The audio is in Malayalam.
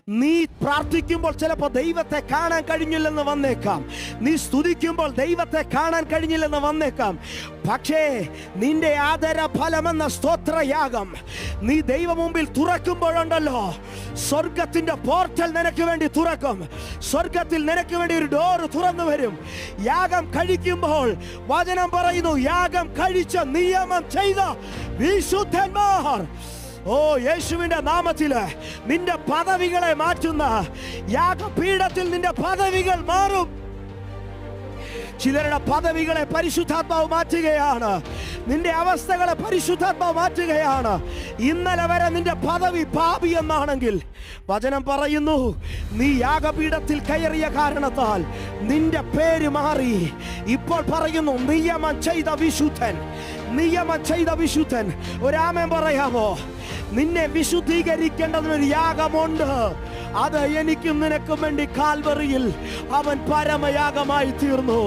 നീ പ്രാർത്ഥിക്കുമ്പോൾ ചിലപ്പോൾ ദൈവത്തെ കാണാൻ കഴിഞ്ഞില്ലെന്ന് വന്നേക്കാം, നീ സ്തുതിക്കുമ്പോൾ ദൈവത്തെ കാണാൻ കഴിഞ്ഞില്ലെന്ന് വന്നേക്കാം. പക്ഷേ നിന്റെ ആദര ഫലമെന്ന സ്തോത്രയാഗം നീ ദൈവമുമ്പിൽ തുറക്കുമ്പോഴുണ്ടല്ലോ, സ്വർഗത്തിന്റെ പോർട്ടൽ നിനക്ക് വേണ്ടി തുറക്കും. സ്വർഗത്തിൽ നിനക്ക് വേണ്ടി ഒരു ഡോറ് തുറന്നു വരും. യാഗം കഴിക്കുമ്പോൾ വചനം പറയുന്നു, യാഗം കഴിച്ച നിയമം ചെയ്ത വിശുദ്ധന്മാർ. ഓ, യേശുവിന്റെ നാമത്തില് നിന്റെ പദവികളെ മാറ്റുന്ന യാഗപീഠത്തിൽ നിന്റെ പദവികൾ മാറും. ചിലരുടെ പദവികളെ പരിശുദ്ധാത്മാവ് മാറ്റുകയാണ്. നിന്റെ അവസ്ഥകളെ പരിശുദ്ധാത്മാവ് മാറ്റുകയാണ്. ഇന്നലെ വരെ നിന്റെ പദവി പാപി എന്നാണെങ്കിൽ വചനം പറയുന്നു, നീ യാഗപീഠത്തിൽ കയറിയ കാരണത്താൽ നിന്റെ പേര് മാറി. ഇപ്പോൾ പറയുന്നു, നിയമം ചെയ്ത വിശുദ്ധൻ, നിയമം ചെയ്ത വിശുദ്ധൻ. ഒരാമേൻ പറയാമോ? നിന്നെ വിശുദ്ധീകരിക്കേണ്ടതിനൊരു യാഗമുണ്ട്. അത് എനിക്കും നിനക്കും വേണ്ടി കാൽവറിയിൽ അവൻ പരമയാഗമായി തീർന്നു.